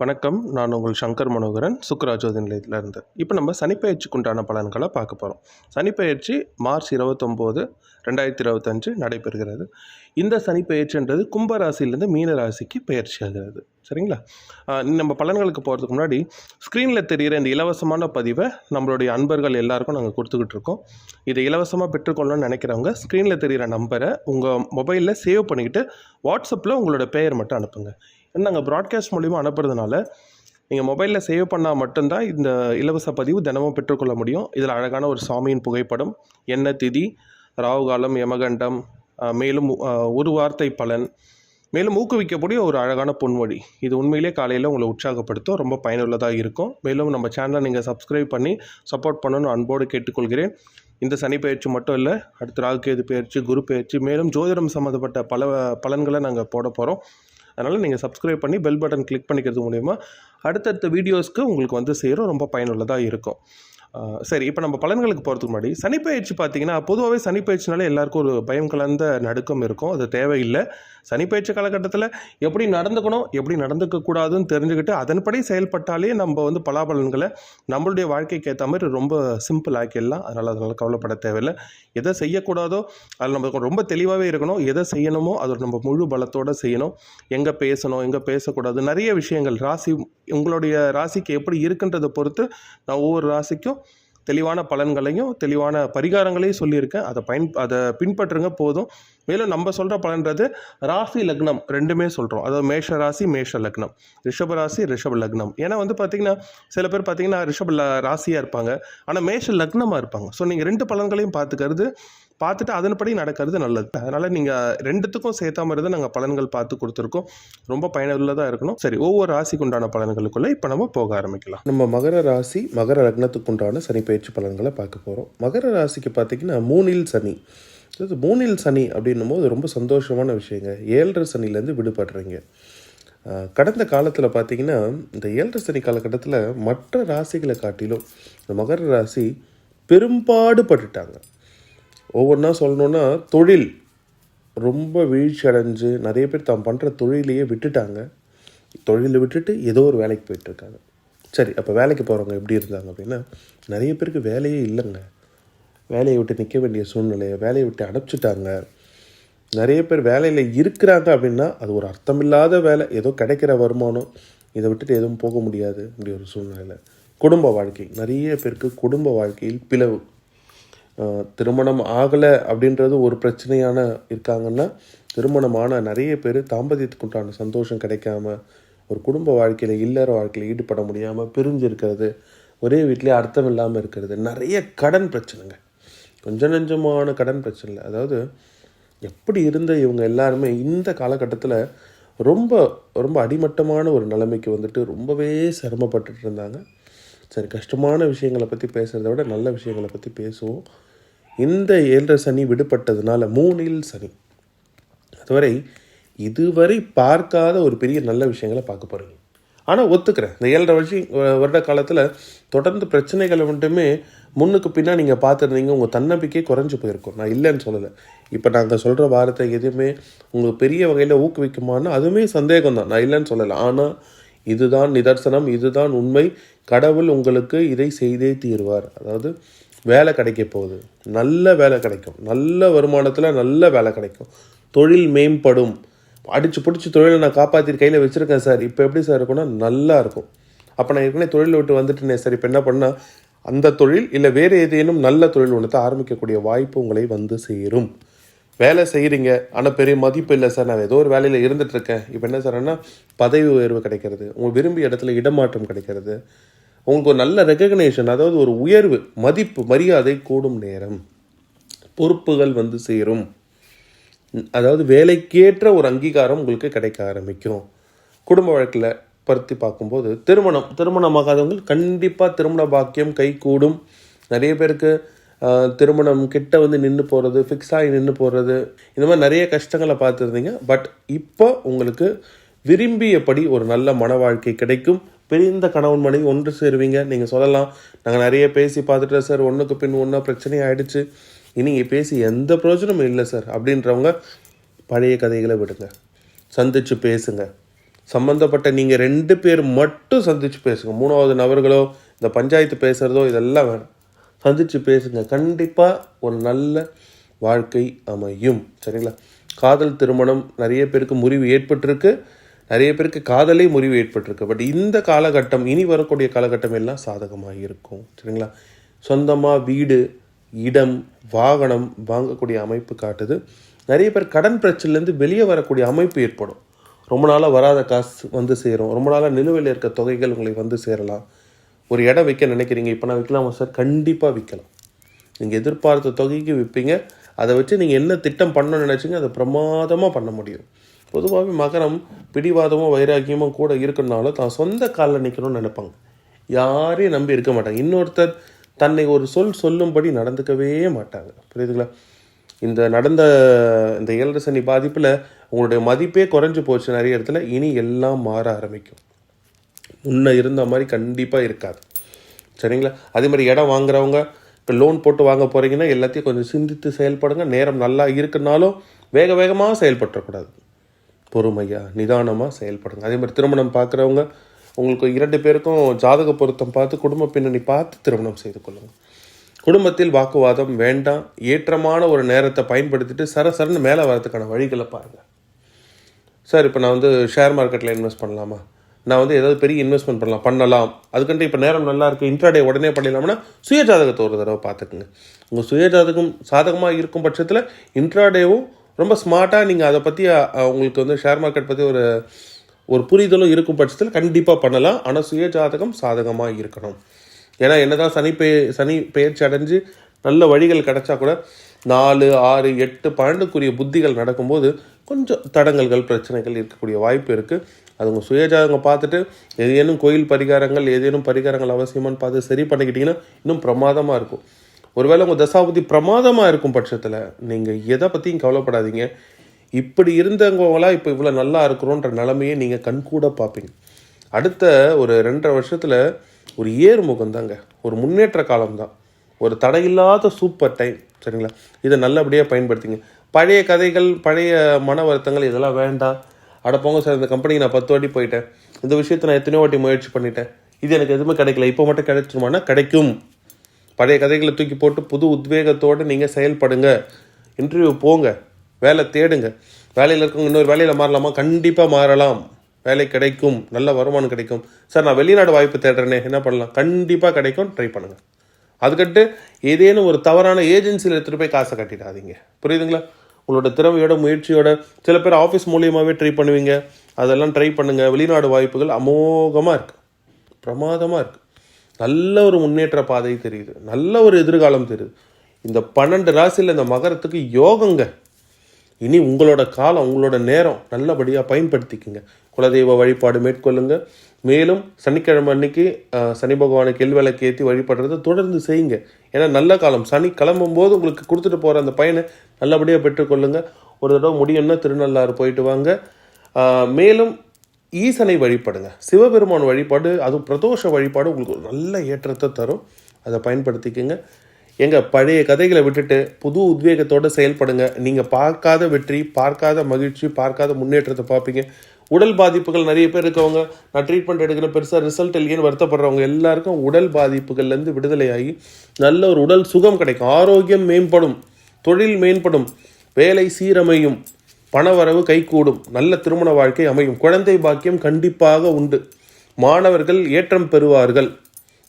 வணக்கம். நான் உங்கள் சங்கர் மனோகரன், சுக்கராஜோதி நிலையத்திலேருந்து. இப்போ நம்ம சனிப்பெயர்ச்சிக்கு உண்டான பலன்களை பார்க்க போகிறோம். சனிப்பெயர்ச்சி மார்ச் 29, 2025 நடைபெறுகிறது. இந்த சனிப்பெயர்ச்சின்றது கும்ப ராசியிலேருந்து மீன ராசிக்கு பயிற்சி ஆகிறது. சரிங்களா? நம்ம பலன்களுக்கு போகிறதுக்கு முன்னாடி ஸ்க்ரீனில் தெரிகிற இந்த இலவசமான பதிவை நம்மளுடைய அன்பர்கள் எல்லாருக்கும் நாங்கள் கொடுத்துக்கிட்டு இருக்கோம். இதை இலவசமாக பெற்றுக்கொள்ளணும்னு நினைக்கிறவங்க ஸ்க்ரீனில் தெரிகிற நம்பரை உங்கள் மொபைலில் சேவ் பண்ணிக்கிட்டு வாட்ஸ்அப்பில் உங்களோட பெயர் மட்டும் அனுப்புங்க. நாங்கள் ப்ராட்காஸ்ட் மூலிமா அனுப்புறதுனால நீங்கள் மொபைலில் சேவ் பண்ணால் மட்டும்தான் இந்த இலவச பதிவு தினமும் பெற்றுக்கொள்ள முடியும். இதில் அழகான ஒரு சாமியின் புகைப்படம், எண்ண திதி, ராகுகாலம், யமகண்டம், மேலும் ஒரு வார்த்தை பலன், மேலும் ஊக்குவிக்கக்கூடிய ஒரு அழகான பொன்வழி. இது உண்மையிலே காலையில் உங்களை உற்சாகப்படுத்தும், ரொம்ப பயனுள்ளதாக இருக்கும். மேலும் நம்ம சேனலை நீங்கள் சப்ஸ்கிரைப் பண்ணி சப்போர்ட் பண்ணணும்னு அன்போடு கேட்டுக்கொள்கிறேன். இந்த சனி பயிற்சி மட்டும் இல்லை, அடுத்த ராகுகேது பயிற்சி, குரு பயிற்சி, மேலும் ஜோதிடம் சம்மந்தப்பட்ட பல பலன்களை நாங்கள் போட போகிறோம். அதனால் நீங்கள் சப்ஸ்கிரைப் பண்ணி பெல் பட்டன் கிளிக் பண்ணிக்கிறது மூலிமா அடுத்தடுத்த வீடியோஸ்க்கு உங்களுக்கு வந்து சேரும், ரொம்ப பயனுள்ளதாக இருக்கும். சரி, இப்போ நம்ம பலன்களுக்கு போகிறதுக்கு முன்னாடி சனிப்பெயர்ச்சி பார்த்திங்கன்னா, பொதுவாகவே சனிப்பெயர்ச்சினாலே எல்லாருக்கும் ஒரு பயம் கலந்த நடுக்கம் இருக்கும். அது தேவையில்லை. சனிப்பெயர்ச்சி காலகட்டத்தில் எப்படி நடந்துக்கணும், எப்படி நடந்துக்கக்கூடாதுன்னு தெரிஞ்சுக்கிட்டு அதன்படி செயல்பட்டாலே நம்ம வந்து பலாபலன்களை நம்மளுடைய வாழ்க்கைக்கு ஏற்ற மாதிரி ரொம்ப சிம்பிள் ஆக்கிடலாம். அதனால் கவலைப்பட தேவையில்லை. எதை செய்யக்கூடாதோ அதில் நம்ம ரொம்ப தெளிவாகவே இருக்கணும். எதை செய்யணுமோ அதை நம்ம முழு பலத்தோடு செய்யணும். எங்கே பேசணும், எங்கே பேசக்கூடாது, நிறைய விஷயங்கள் ராசி உங்களுடைய ராசிக்கு எப்படி இருக்குன்றதை பொறுத்து நான் ஒவ்வொரு ராசிக்கும் தெளிவான பலன்களையும் தெளிவான பரிகாரங்களையும் சொல்லியிருக்கேன். அதை பின்பற்றுங்க போதும். மேலும் நம்ம சொல்கிற பலன்றது ராசி லக்னம் ரெண்டுமே சொல்கிறோம். அதாவது மேஷ ராசி மேஷ லக்னம், ரிஷப ராசி ரிஷப லக்னம். ஏன்னா வந்து பார்த்திங்கன்னா சில பேர் பார்த்திங்கன்னா ரிஷப ராசியாக இருப்பாங்க, ஆனால் மேஷ லக்னமாக இருப்பாங்க. ஸோ நீங்கள் ரெண்டு பலன்களையும் பார்த்துட்டு அதன்படி நடக்கிறது நல்லது. அதனால் நீங்கள் ரெண்டுத்துக்கும் சேர்த்தா மாதிரி தான் நாங்கள் பலன்கள் பார்த்து கொடுத்துருக்கோம். ரொம்ப பயனுள்ளதாக இருக்கணும். சரி, ஒவ்வொரு ராசிக்கு உண்டான பலன்களுக்குள்ளே இப்போ நம்ம போக ஆரம்பிக்கலாம். நம்ம மகர ராசி மகர லக்னத்துக்கு உண்டான சனி பயிற்சி பலன்களை பார்க்க போகிறோம். மகர ராசிக்கு பார்த்திங்கன்னா 3ல் சனி. அதாவது 3ல் சனி அப்படின்னும் போது ரொம்ப சந்தோஷமான விஷயங்க. 7ரை சனிலேருந்து விடுபடுறீங்க. கடந்த காலத்தில் பார்த்திங்கன்னா இந்த 7ரை சனி காலகட்டத்தில் மற்ற ராசிகளை காட்டிலும் இந்த மகர ராசி பெரும்பாடுபட்டுட்டாங்க. ஒவ்வொன்றா சொல்லணுன்னா, தொழில் ரொம்ப வீழ்ச்சி அடைஞ்சு நிறைய பேர் தான் பண்ணுற தொழிலையே விட்டுட்டாங்க. தொழிலை விட்டுட்டு ஏதோ ஒரு வேலைக்கு போயிட்டுருக்காங்க. சரி, அப்போ வேலைக்கு போகிறவங்க எப்படி இருந்தாங்க அப்படின்னா, நிறைய பேருக்கு வேலையே இல்லைங்க. வேலையை விட்டு நிற்க வேண்டிய சூழ்நிலையை வேலையை விட்டு அனுப்பிச்சிட்டாங்க. நிறைய பேர் வேலையில் இருக்கிறாங்க அப்படின்னா அது ஒரு அர்த்தமில்லாத வேலை, ஏதோ கிடைக்கிற வருமானம், இதை விட்டுட்டு எதுவும் போக முடியாது அப்படி ஒரு சூழ்நிலையில். குடும்ப வாழ்க்கை, நிறைய பேருக்கு குடும்ப வாழ்க்கையில் பிளவு. திருமணம் ஆகலை அப்படின்றது ஒரு பிரச்சனையான இருக்காங்கன்னா, திருமணமான நிறைய பேர் தாம்பத்தியத்துக்கு உண்டான சந்தோஷம் கிடைக்காம, ஒரு குடும்ப வாழ்க்கையில் இல்லற வாழ்க்கையில் ஈடுபட முடியாமல் பிரிஞ்சு இருக்கிறது, ஒரே வீட்டிலே அர்த்தம் இல்லாமல் இருக்கிறது, நிறைய கடன் பிரச்சனைங்க, கொஞ்சம் நெஞ்சமான கடன் பிரச்சனை இல்லை. அதாவது எப்படி இருந்த இவங்க எல்லாருமே இந்த காலகட்டத்தில் ரொம்ப ரொம்ப அடிமட்டமான ஒரு நிலைமைக்கு வந்துட்டு ரொம்பவே சிரமப்பட்டுட்டு இருந்தாங்க. சரி, கஷ்டமான விஷயங்களை பற்றி பேசுகிறத விட நல்ல விஷயங்களை பற்றி பேசுவோம். இந்த 7ரை சனி விடுபட்டதுனால 3ல் சனி அதுவரை இதுவரை பார்க்காத ஒரு பெரிய நல்ல விஷயங்களை பார்க்க போகிறீங்க. ஆனால் ஒத்துக்கிறேன், இந்த 7.5 வருட காலத்தில் தொடர்ந்து பிரச்சனைகளை மட்டுமே முன்னுக்கு பின்னா நீங்கள் பார்த்துருந்தீங்க. உங்கள் தன்னம்பிக்கையே குறைஞ்சி போயிருக்கும். நான் இல்லைன்னு சொல்லலை. இப்போ நாங்கள் சொல்கிற வார்த்தை எதுவுமே உங்களுக்கு பெரிய வகையில் ஊக்குவிக்குமானா அதுவுமே சந்தேகம் தான், நான் இல்லைன்னு சொல்லலை. ஆனால் இதுதான் நிதர்சனம், இதுதான் உண்மை. கடவுள் உங்களுக்கு இதை செய்தே தீர்வார். அதாவது வேலை கிடைக்க போகுது, நல்ல வேலை கிடைக்கும், நல்ல வருமானத்தில் நல்ல வேலை கிடைக்கும், தொழில் மேம்படும். அடித்து பிடிச்சி தொழிலை நான் காப்பாற்றி கையில் வச்சுருக்கேன் சார், இப்போ எப்படி சார் இருக்குன்னா நல்லா இருக்கும். அப்போ நான் ஏற்கனவே தொழிலை விட்டு வந்துட்டேனே சார், இப்போ என்ன பண்ணால் அந்த தொழில் இல்லை வேறு ஏதேனும் நல்ல தொழில் ஒன்று ஆரம்பிக்கக்கூடிய வாய்ப்பு உங்களை வந்து சேரும். வேலை செய்கிறீங்க ஆனால் பெரிய மதிப்பு இல்லை சார், நான் ஏதோ ஒரு வேலையில் இருந்துகிட்ருக்கேன், இப்போ என்ன சார்னா பதவி உயர்வு கிடைக்கிறது, உங்கள் விரும்பிய இடத்துல இடமாற்றம் கிடைக்கிறது, உங்களுக்கு ஒரு நல்ல ரெகக்னேஷன், அதாவது ஒரு உயர்வு, மதிப்பு, மரியாதை கூடும் நேரம், பொறுப்புகள் வந்து சேரும். அதாவது வேலைக்கேற்ற ஒரு அங்கீகாரம் உங்களுக்கு கிடைக்க ஆரம்பிக்கும். குடும்ப வழக்கில் பருத்தி பார்க்கும்போது திருமணமாகாதவங்க கண்டிப்பாக திருமண பாக்கியம் கை கூடும். நிறைய பேருக்கு திருமணம் கிட்ட வந்து நின்று போகிறது, ஃபிக்ஸ் ஆகி நின்று போகிறது, இந்த மாதிரி நிறைய கஷ்டங்களை பார்த்துருந்தீங்க. பட் இப்போ உங்களுக்கு விரும்பியபடி ஒரு நல்ல மன வாழ்க்கை கிடைக்கும். பிரிந்த கணவன் மனைவி ஒன்று சேருவீங்க. நீங்கள் சொல்லலாம், நாங்கள் நிறைய பேசி பார்த்துட்டு சார், ஒன்றுக்கு பின் ஒன்றா பிரச்சனை ஆகிடுச்சு, இனி பேசி எந்த பிரயோஜனமும் இல்லை சார் அப்படின்றவங்க பழைய கதைகளை விடுங்க, சந்தித்து பேசுங்க. சம்மந்தப்பட்ட நீங்கள் 2 பேர் மட்டும் சந்தித்து பேசுங்க. 3வது நபர்களோ இந்த பஞ்சாயத்து பேசுகிறதோ இதெல்லாம் வேணாம். சந்தித்து பேசுங்க. கண்டிப்பாக ஒரு நல்ல வாழ்க்கை அமையும். சரிங்களா? காதல் திருமணம் நிறைய பேருக்கு முறிவு ஏற்பட்டிருக்கு, நிறைய பேருக்கு காதலே முறிவு ஏற்பட்டிருக்கு. பட் இந்த காலகட்டம், இனி வரக்கூடிய காலகட்டம் எல்லாம் சாதகமாக இருக்கும். சரிங்களா? சொந்தமாக வீடு, இடம், வாகனம் வாங்கக்கூடிய அமைப்பு காட்டுது. நிறைய பேர் கடன் பிரச்சனைலேருந்து வெளியே வரக்கூடிய அமைப்பு ஏற்படும். ரொம்ப நாளாக வராத காசு வந்து சேரும். ரொம்ப நாளாக நிலுவையில் இருக்க தொகைகள் உங்களுக்கு வந்து சேரலாம். ஒரு இடம் விற்க நினைக்கிறீங்க, இப்போ நான் விற்கலாமா சார்? கண்டிப்பாக விற்கலாம். நீங்கள் எதிர்பார்த்த தொகைக்கு விற்பீங்க. அதை வச்சு நீங்கள் என்ன திட்டம் பண்ணணும்னு நினச்சிங்க அதை பிரமாதமாக பண்ண முடியும். பொதுவாகவே மகரம் பிடிவாதமோ வைராக்கியமோ கூட இருக்குன்னாலும் தான் சொந்த காலில் நிற்கணும்னு நினைப்பாங்க. யாரையும் நம்பி இருக்க மாட்டாங்க. இன்னொருத்தர் தன்னை ஒரு சொல்லும்படி நடந்துக்கவே மாட்டாங்க. புரியுதுங்களா? இந்த நடந்த இந்த 7 சனி பாதிப்பில் உங்களுடைய மதிப்பே குறைஞ்சி போச்சு நிறைய இடத்துல. இனி எல்லாம் மாற ஆரம்பிக்கும். முன்ன இருந்த மாதிரி கண்டிப்பாக இருக்காது. சரிங்களா? அதே மாதிரி இடம் வாங்குறவங்க இப்போ லோன் போட்டு வாங்க போகிறீங்கன்னா எல்லாத்தையும் கொஞ்சம் சிந்தித்து செயல்படுங்க. நேரம் நல்லா இருக்குன்னாலும் வேகமாக செயல்பட்டுறக்கூடாது. பொறுமையாக நிதானமாக செயல்படுங்க. அதே மாதிரி திருமணம் பார்க்குறவங்க உங்களுக்கு 2 பேருக்கும் ஜாதக பொருத்தம் பார்த்து குடும்ப பின்னணி பார்த்து திருமணம் செய்து கொள்ளுங்கள். குடும்பத்தில் வாக்குவாதம் வேண்டாம். ஏற்றமான ஒரு நேரத்தை பயன்படுத்திட்டு சரசரன்னு மேலே வரதுக்கான வழிகளை பாருங்கள். சார் இப்போ நான் ஷேர் மார்க்கெட்டில் இன்வெஸ்ட் பண்ணலாமா? நான் ஏதாவது பெரிய இன்வெஸ்ட்மெண்ட் பண்ணலாம். அதுக்குன்ட்டு இப்போ நேரம் நல்லா இருக்குது, இன்ட்ராடே உடனே பண்ணிடலாம்னா சுயஜாதகத்தை ஒரு தடவை பார்த்துக்குங்க. உங்கள் சுயஜாதகம் சாதகமாக இருக்கும் பட்சத்தில் இன்ட்ராடேவும் ரொம்ப ஸ்மார்ட்டாக நீங்கள் அதை பற்றி உங்களுக்கு ஷேர் மார்க்கெட் பற்றி ஒரு புரிதலும் இருக்கும் பட்சத்தில் கண்டிப்பாக பண்ணலாம். ஆனால் சுயஜாதகம் சாதகமாக இருக்கணும். ஏன்னா என்னதான் சனி பெயர்ச்சி அடைஞ்சு நல்ல வழிகள் கிடைச்சா கூட 4, 6, 8, 12க்குரிய புத்திகள் நடக்கும்போது கொஞ்சம் தடங்கல்கள் பிரச்சனைகள் இருக்கக்கூடிய வாய்ப்பு இருக்குது. அது உங்கள் சுயஜாதகம் பார்த்துட்டு ஏதேனும் கோயில் பரிகாரங்கள் அவசியமானு பார்த்து சரி பண்ணிக்கிட்டிங்கன்னா இன்னும் பிரமாதமாக இருக்கும். ஒருவேளை உங்கள் தசாபுத்தி பிரமாதமாக இருக்கும் பட்சத்தில் நீங்கள் எதை பற்றியும் கவலைப்படாதீங்க. இப்படி இருந்தவங்களா இப்போ இவ்வளோ நல்லா இருக்கிறோன்ற நிலைமையை நீங்கள் கண்கூட பார்ப்பீங்க. அடுத்த ஒரு 2.5 வருஷத்தில் ஒரு ஏறுமுகம் தாங்க, ஒரு முன்னேற்ற காலம்தான், ஒரு தடையில்லாத சூப்பர் டைம். சரிங்களா? இதை நல்லபடியாக பயன்படுத்திங்க. பழைய கதைகள், பழைய மன வருத்தங்கள் இதெல்லாம் வேண்டாம். போங்க சார், இந்த கம்பெனிக்கு நான் 10 வாட்டி போயிட்டேன், இந்த விஷயத்தை நான் எத்தனையோ வாட்டி முயற்சி பண்ணிட்டேன், இது எனக்கு எதுவுமே கிடைக்கல, இப்போ மட்டும் கிடைச்சிருமானா கிடைக்கும். பழைய கதைகளை தூக்கி போட்டு புது உத்வேகத்தோடு நீங்கள் செயல்படுங்க. இன்டர்வியூ போங்க, வேலை தேடுங்க. வேலையில் இருக்கவங்க இன்னொரு வேலையில் மாறலாமா? கண்டிப்பாக மாறலாம். வேலை கிடைக்கும், நல்ல வருமானம் கிடைக்கும். சார் நான் வெளிநாடு வாய்ப்பு தேடுறேனே, என்ன பண்ணலாம்? கண்டிப்பாக கிடைக்கும், ட்ரை பண்ணுங்கள். அதுக்கட்டு ஏதேனும் ஒரு தவறான ஏஜென்சியில் எடுத்துகிட்டு போய் காசை கட்டிடாதீங்க. புரியுதுங்களா? உங்களோட திறமையோட முயற்சியோட சில பேர் ஆஃபீஸ் மூலியமாகவே ட்ரை பண்ணுவீங்க, அதெல்லாம் ட்ரை பண்ணுங்கள். வெளிநாடு வாய்ப்புகள் அமோகமாக இருக்குது, பிரமாதமாக இருக்குது. நல்ல ஒரு முன்னேற்ற பாதை தெரியுது, நல்ல ஒரு எதிர்காலம் தெரியுது. இந்த 12 ராசியில் இந்த மகரத்துக்கு யோகங்க. இனி உங்களோட காலம், உங்களோட நேரம் நல்லபடியாக பயன்படுத்திக்குங்க. குலதெய்வ வழிபாடு மேற்கொள்ளுங்க. மேலும் சனிக்கிழமை அன்னைக்கு சனி பகவானுக்கு எல்விளக்கு ஏற்றி வழிபடுறதை தொடர்ந்து செய்யுங்க. ஏன்னா நல்ல காலம். சனி கிளம்பும் போது உங்களுக்கு கொடுத்துட்டு போகிற அந்த பயனை நல்லபடியாக பெற்றுக்கொள்ளுங்க. ஒரு தடவை முடியும்னா திருநள்ளாறு போயிட்டு வாங்க. மேலும் ஈசனை வழிபடுங்க. சிவபெருமான் வழிபாடு, அதுவும் பிரதோஷ வழிபாடு உங்களுக்கு ஒரு நல்ல ஏற்றத்தை தரும். அதை பயன்படுத்திக்கங்க. பழைய கதைகளை விட்டுட்டு புது உத்வேகத்தோடு செயல்படுங்க. நீங்கள் பார்க்காத வெற்றி, பார்க்காத மகிழ்ச்சி, பார்க்காத முன்னேற்றத்தை பார்ப்பீங்க. உடல் பாதிப்புகள் நிறைய பேர் இருக்கவங்க, நான் ட்ரீட்மெண்ட் எடுக்கிற பெருசாக ரிசல்ட் இல்லையேன்னு வருத்தப்படுறவங்க எல்லாருக்கும் உடல் பாதிப்புகள்லேருந்து விடுதலையாகி நல்ல ஒரு உடல் சுகம் கிடைக்கும், ஆரோக்கியம் மேம்படும், தொழில் மேம்படும், வேலை சீரமையும், பணவரவு கைகூடும், நல்ல திருமண வாழ்க்கை அமையும், குழந்தை பாக்கியம் கண்டிப்பாக உண்டு, மாணவர்கள் ஏற்றம் பெறுவார்கள்.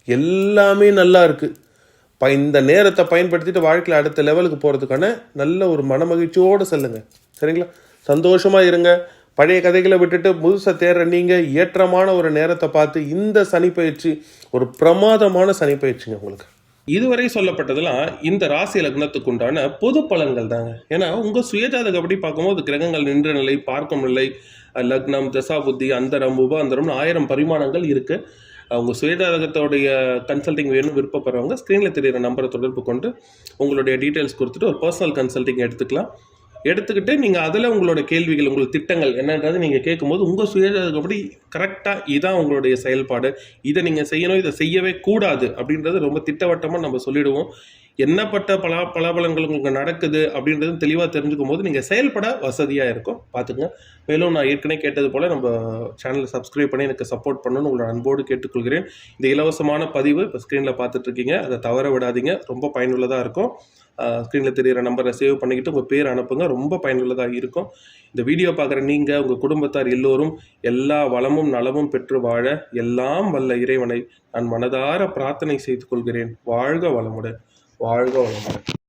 எல்லாமே நல்லா இருக்குது. இந்த நேரத்தை பயன்படுத்திட்டு வாழ்க்கையில் அடுத்த லெவலுக்கு போகிறதுக்கான நல்ல ஒரு மனமகிழ்ச்சியோடு செல்லுங்க. சரிங்களா? சந்தோஷமாக இருங்க. பழைய கதைகளை விட்டுட்டு புதுசாக தேடுற நீங்கள் ஏற்றமான ஒரு நேரத்தை பார்த்து இந்த சனிப்பயிற்சி ஒரு பிரமாதமான சனிப்பயிற்சிங்க உங்களுக்கு. இதுவரை சொல்லப்பட்டதெல்லாம் இந்த ராசி லக்னத்துக்கு உண்டான பொது பலன்கள் தாங்க. ஏன்னா உங்கள் சுயஜாதகம் அப்படி பார்க்கும்போது கிரகங்கள் நின்ற நிலை, பார்க்கும் நிலை, லக்னம், தசாபுத்தி, அந்தரம், உபாந்தரம்னு 1000 பரிமாணங்கள் இருக்குது. உங்கள் சுயஜாதகத்தோடைய கன்சல்டிங் வேணும் விருப்பப்படுறவங்க ஸ்க்ரீனில் தெரிகிற நம்பரை தொடர்பு கொண்டு உங்களுடைய டீட்டெயில்ஸ் கொடுத்துட்டு ஒரு பர்சனல் கன்சல்டிங் எடுத்துக்கிட்டு நீங்கள் அதில் உங்களோட கேள்விகள், உங்களுக்கு திட்டங்கள் என்னன்றது நீங்கள் கேட்கும்போது உங்கள் சுயஜாதகம் அப்படி கரெக்டாக இதான் உங்களுடைய செயல்பாடு, இதை நீங்கள் செய்யணும், இதை செய்யவே கூடாது அப்படின்றது ரொம்ப திட்டவட்டமாக நம்ம சொல்லிவிடுவோம். என்னப்பட்ட பலாபலங்கள் உங்களுக்கு நடக்குது அப்படின்றது தெளிவாக தெரிஞ்சுக்கும் போது நீங்கள் செயல்பட வசதியாக இருக்கும். பார்த்துங்க. மேலும் நான் ஏற்கனவே கேட்டது போல் நம்ம சேனலை சப்ஸ்கிரைப் பண்ணி எனக்கு சப்போர்ட் பண்ணணும்னு உங்களோட அன்போடு கேட்டுக்கொள்கிறேன். இந்த இலவசமான பதிவு இப்போ ஸ்க்ரீனில் பார்த்துட்ருக்கீங்க, அதை தவற விடாதீங்க. ரொம்ப பயனுள்ளதாக இருக்கும். ஸ்க்ரீனில் தெரிகிற நம்பரை சேவ் பண்ணிக்கிட்டு உங்கள் பேர் அனுப்புங்க. ரொம்ப பயனுள்ளதாக இருக்கும். இந்த வீடியோ பார்க்குற நீங்கள், உங்கள் குடும்பத்தார் எல்லோரும் எல்லா வளமும் நலமும் பெற்று வாழ எல்லாம் வல்ல இறைவனை நான் மனதார பிரார்த்தனை செய்து கொள்கிறேன். வாழ்க வளமுடன். வாழ்க வளமுடன்.